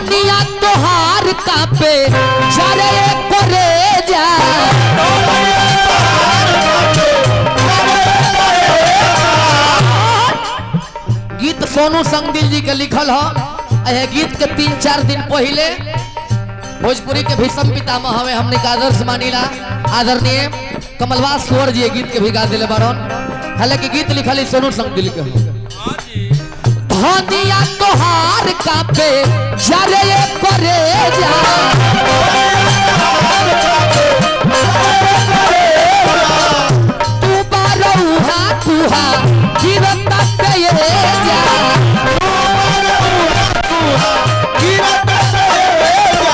धनिया तोहार कापे जरे करे जा गीत सोनू संगदिल जी के लिखल है। गीत के 3-4 दिन पहले भोजपुरी के भीषम पितामह हमें हमने का आदर्श मानीला आदरणीय कमलवास कुंवर जी गीत के भी गा दिले बारन। हालांकि गीत लिखल है सोनू संगदिल के। धनिया तोहार कापे जरे करे जा तू बारौहा तुहा गिरता पे जा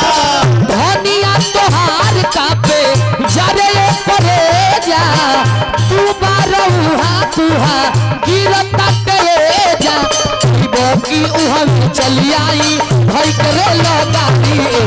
धनिया तोहार कापे जरे करे जा तू बारौहा तुहा गिरता पे जा की उहाँ चली आई भाई करे लगाई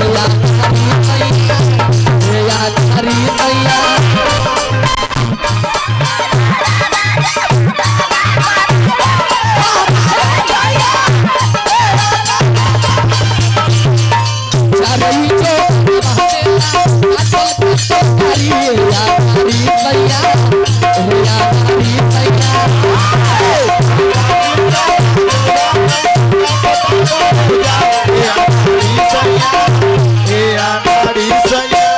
या थारी सैया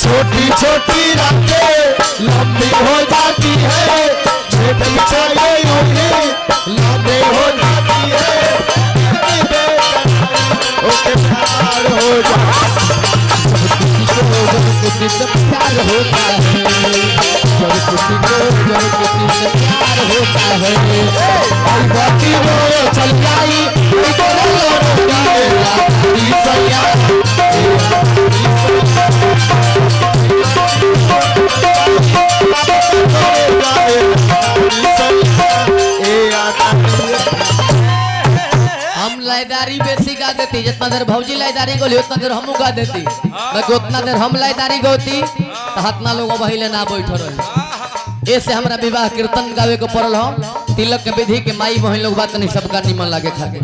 छोटी छोटी रातें लंबी हो जाती है छोटी लंबी हो जाती है ओके प्यार हो जाता प्यार होता है प्यार होता है बाकी वो चल जाई हम लाइदारी बेसी गा देती जितना देर भौजी लाइदारी गोली उतना देर हम गा देती बाकी उतना देर हम लाइदारी गोती तो हतना लोग बहिले ना बैठ रहे ऐसे हमरा विवाह कीर्तन गावे को पड़ल हो तिलक के विधि के माई बहन लोग बात नहीं सबका निमन लागे खाके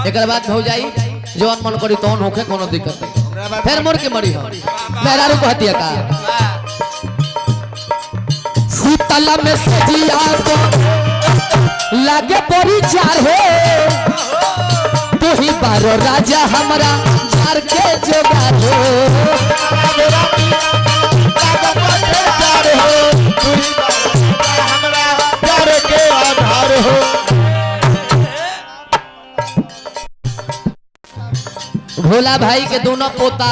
एक बात हो जाई जौन मन करी तौन होके कोनो दिक्कत नहीं फिर मोर के मरी हो मेहरारू को हतिया का शीतला में सजिया को लागे बड़ी जार हो तू ही बारो राजा हमारा जार के जोगार हो भोला भाई के दोनों पोता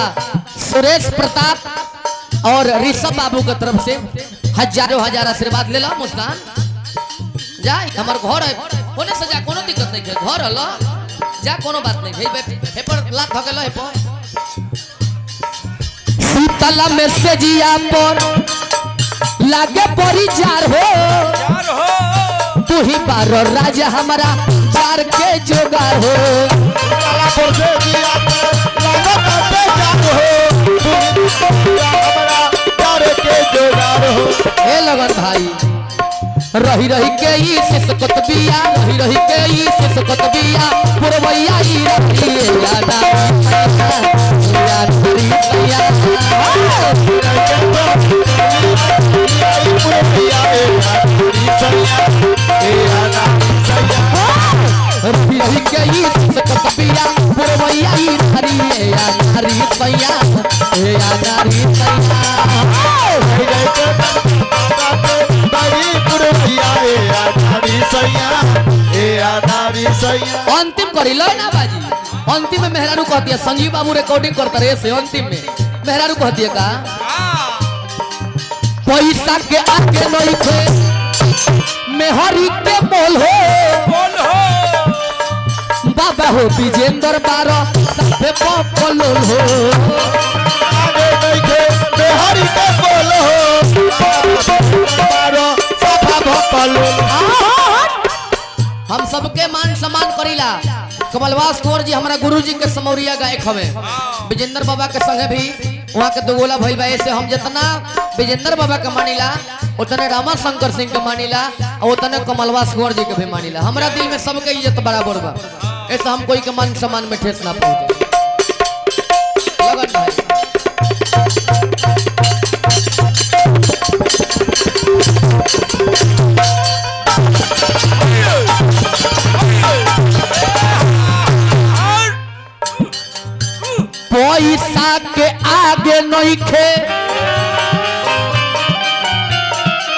सुरेश प्रताप और ऋषभ बाबू के तरफ से हजारों हजार आशीर्वाद ले ला मुस्कान जा हमार घर है होने से जा कोनो दिक्कत नहीं है घर हलो जा कोनो बात नहीं भाई हे पर लाख भगलो हे पर शीतला में से जिया पर लागे परी जार हो तू ही बारो राजा हमारा जार के जोगार हो ए लगन भाई रही रही के ई सिसकत बिया रही रही के ई सिसकत बिया पुरवैया ई रही यादा याद करी सैया रही रही के ई सिसकत बिया पुरवैया ई रही याद करी सैया याद करी सैया अंतिम करी लो ना बाजी अंतिम में मेहरारू कहती है संजीव बाबू रिकॉर्डिंग करता रहे से अंतिम में मेहरारू कहती है का पैसा के आगे नहीं थे मेहरी के मोल हो बाबा हो विजेंद्र बारो सबे पलोल हो मेहरी के मोल हो बारो सफा हम सबके मान सम्मान करीला। कमलवास कुंवर जी हमारा गुरु जी के समौरिया गायक हवे। विजेंद्र बाबा के संगे भी वहाँ के दुगोला भइल बा। ऐसे हम जितना विजेंद्र बाबा के मानिला उतने रामा शंकर सिंह के मानिला और उतने कमलवास कुंवर जी के भी मानिला। हमारा दिल में सबके इज्जत बराबर बा। ऐसा हम कोई के मान सम्मान में ठेस ना पहुंचे। लगन भाई पैसा के आगे नहीं खे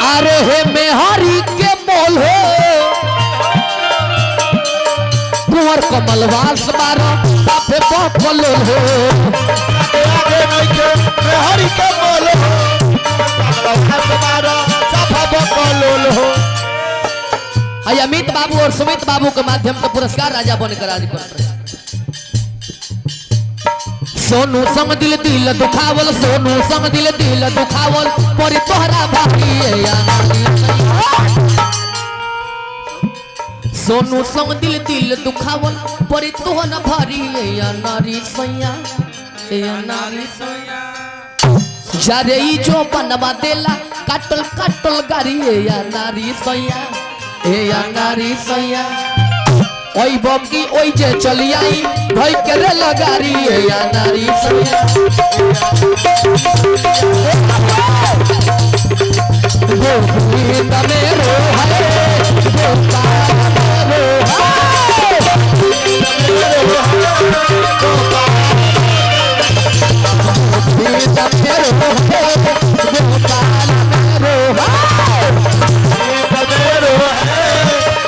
अरे हे मेहरी के मोल हो कुंवर कमलवास बारो साफे बकल हो आगे नहीं खे मेहरी के मोल हो कमलवास बारो साफे बकल हो। अमित बाबू और सुमित बाबू के माध्यम से पुरस्कार राजा बनकर आज कर रहे हैं। सोनू संग दिल दिल दुखावल सोनू संग दिल दिल दुखावल पर तोहरा भाई या नारी सोनू संग दिल दिल दुखावल पर तोहरा भारी या नारी सैया या नारी सैया जारे ई जो बनवा देला काटल काटल गारी या नारी सैया या नारी सैया ओई बमकी ओई जे चली आई भई के रे लगारी या नारी सैया गोविंद मेरो है गोपाल मेरो गोविंद मेरो है गोपाल मेरो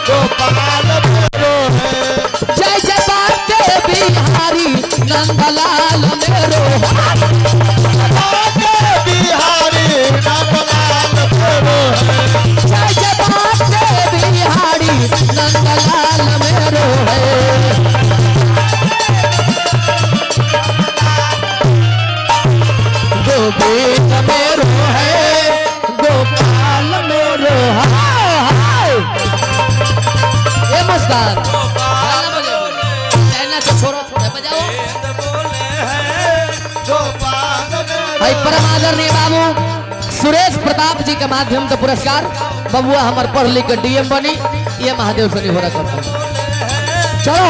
गोपाल मेरो जय जय बाटे बिहारी नंदलाल मेरो बिहारी नंदलाल मेरो जय जय बाटे बिहारी नंदलाल मेरो गोविंद मेरो है गोपाल मेरो ए मस्तान गाना बजाओ कहना से छोड़ो बजाओ भाई परम आदरणीय बाबू सुरेश प्रताप जी के माध्यम से पुरस्कार बबुआ हमार पढ़ लिख के डीएम बनी ये महादेव से नहीं हो रहा करता चलो